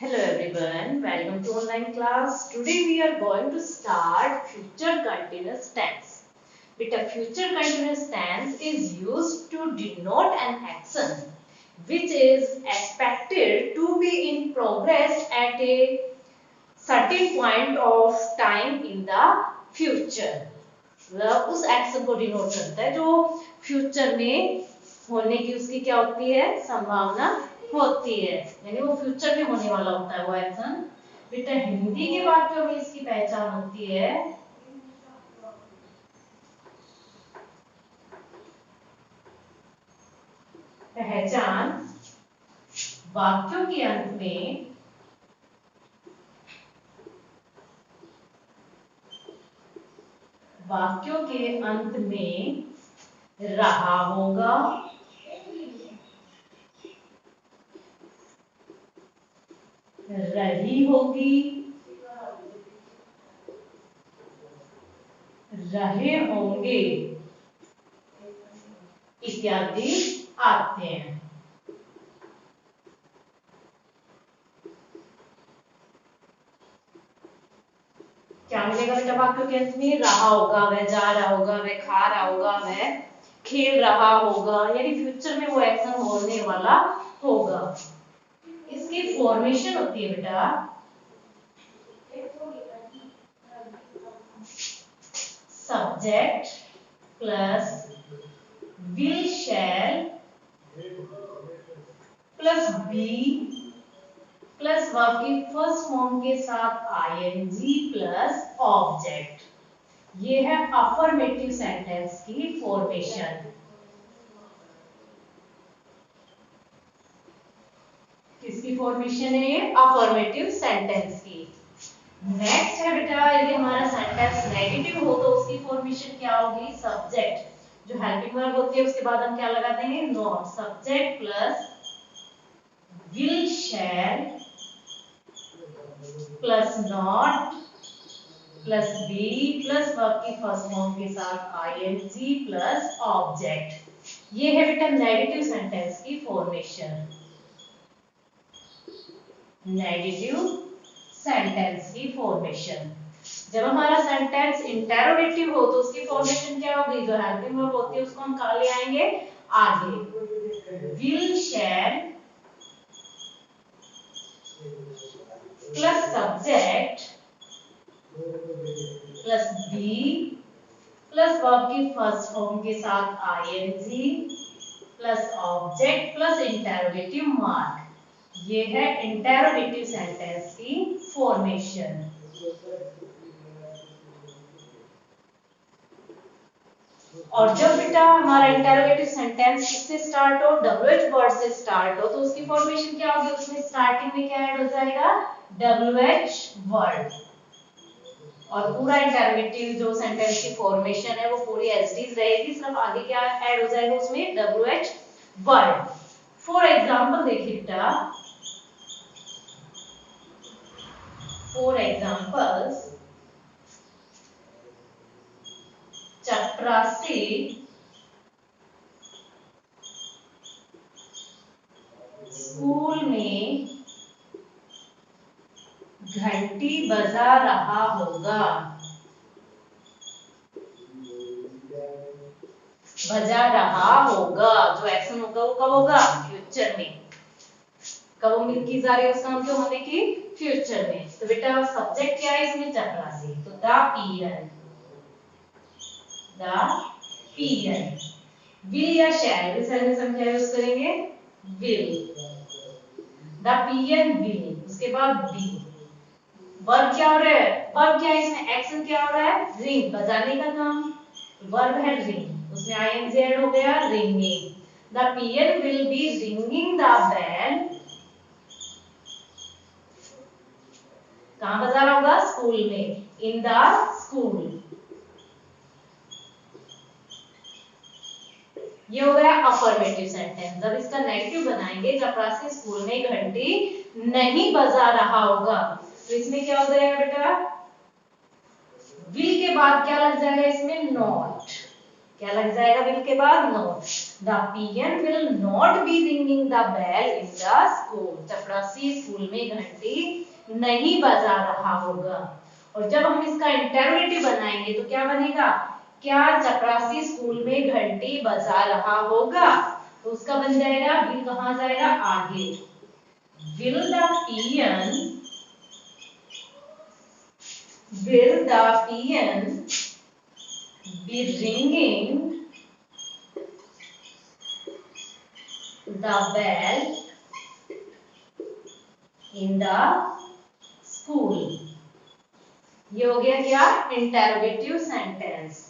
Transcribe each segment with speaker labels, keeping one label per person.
Speaker 1: Hello everyone, welcome to online class. Today we are going to start future continuous tense. Beta, future continuous tense is used to denote an action which is expected to be in progress at a certain point of time in the future. मतलब उस action को denote करता है जो future में होने की उसकी क्या होती है, संभावना होती है, यानी वो फ्यूचर में होने वाला होता है वो एक्शन। बेटा हिंदी के वाक्यों में इसकी पहचान होती है वाक्यों के अंत में रहा होगा, रही होगी, रहे होंगे इत्यादि आते हैं। क्या मिलेगा बेटा वाक्यों के अंत में? रहा होगा, वह जा रहा होगा, वह खा रहा होगा, वह खेल रहा होगा, यानी फ्यूचर में वो एक्शन होने वाला होगा। इसकी फॉर्मेशन होती है बेटा subject plus will shall plus be plus verb की फर्स्ट फॉर्म के साथ आईएनजी प्लस ऑब्जेक्ट। ये है अफर्मेटिव सेंटेंस की फॉर्मेशन। किसकी फॉर्मेशन है ये? अफर्मेटिव सेंटेंस की। नेक्स्ट है बेटा, यदि हमारा सेंटेंस नेगेटिव हो तो उसकी फॉर्मेशन क्या होगी? सब्जेक्ट जो हेल्पिंग वर्ब होती है उसके बाद हम क्या लगाते हैं? Not. Subject plus will shall plus not plus be plus verb की फर्स्ट फॉर्म के साथ आईएनजी प्लस ऑब्जेक्ट। ये है बेटा नेगेटिव सेंटेंस की फॉर्मेशन। नेगेटिव सेंटेंस की फॉर्मेशन। जब हमारा सेंटेंस इंटेरोगेटिव हो तो उसकी फॉर्मेशन क्या होगी? जो हेल्पिंग वर्ब होती है उसको हम कहाँ ले आएंगे? आगे। Will shall plus subject plus be plus verb की फर्स्ट फॉर्म के साथ ING plus object plus interrogative mark. ये है इंटेरोगेटिव सेंटेंस की फॉर्मेशन। और जब बेटा हमारा इंटेरोगेटिव सेंटेंस किससे स्टार्ट हो? WH वर्ड से स्टार्ट हो तो उसकी फॉर्मेशन क्या होगी? उसमें स्टार्टिंग में क्या ऐड हो जाएगा? WH word. और पूरा इंटेरोगेटिव जो सेंटेंस की फॉर्मेशन है वो पूरी एज इट इज रहेगी, सिर्फ आगे क्या ऐड हो जाएगा उसमें? WH word. फॉर एग्जांपल देखिए बेटा, फॉर एग्जांपल्स चपरासी स्कूल में घंटी बजा रहा होगा। बजा रहा होगा जो एक्शन होगा वो कब होगा? फ्यूचर में। कब उम्मीद की जा रही है उस काम के होने की? फ्यूचर में। तो बेटा सब्जेक्ट क्या है इसमें? चपरासी। तो द पीरियड विल या शैल, इस तरह से हम क्या यूज करेंगे? विल। द पीरियड विल, उसके बाद बी। वर्ब क्या हो रहा है? वर्ब क्या है इसमें? एक्शन क्या हो रहा है? रिंग, बजाने का काम। वर्ब है रिंग, उसमें आईएनजी ऐड हो गया, ringing. The period will be ringing the bell. कहां बजा रहा होगा? स्कूल में। In the school. ये हो गया अफर्मेटिव सेंटेंस। जब इसका नेगेटिव बनाएंगे, चपरासी स्कूल में घंटी नहीं बजा रहा होगा, तो इसमें क्या हो जाएगा बेटा? विल के बाद क्या लग जाएगा इसमें? नॉट। क्या लग जाएगा विल के बाद? Not. The peon will not be ringing the bell in the school. चपरासी स्कूल में घंटी नहीं बजा रहा होगा। और जब हम इसका इंटरोगेटिव बनाएंगे तो क्या बनेगा? क्या चपरासी स्कूल में घंटी बजा रहा होगा? तो उसका बन जाएगा विल कहां जाएगा? आगे। Will the peon be ringing the bell in the school? ये हो गया क्या? Interrogative sentence.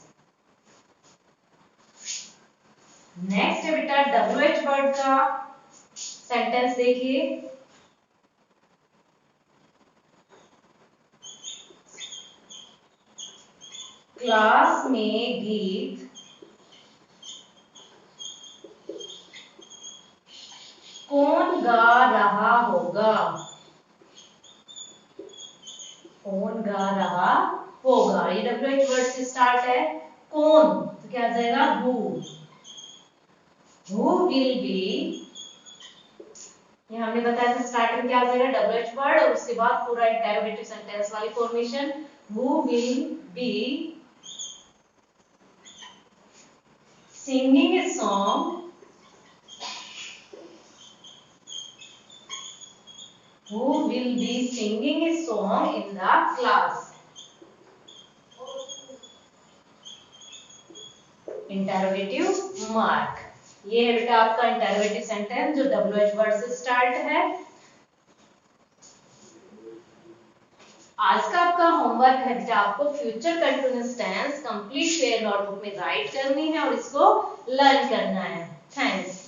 Speaker 1: नेक्स्ट है बेटा WH वर्ड का सेंटेंस देखिए। क्लास में गीत कौन गा रहा होगा? कौन गा रहा होगा? ये WH वर्ड से स्टार्ट है। कौन तो क्या आ जाएगा? Who will be. ये हमने बताया था स्टार्टिंग क्या आ जाएगा? WH वर्ड और उसके बाद पूरा इंटरोगेटिव सेंटेंस वाली formation. Who will be singing a song who will be singing a song in the class? Interrogative mark. ये है बेटा आपका इंटरोगेटिव सेंटेंस जो WH वर्ड से स्टार्ट है। आज का आपका होमवर्क है बेटा, आपको future continuous tense complete fair notebook में राइट करनी है और इसको लर्न करना है। थैंक्स।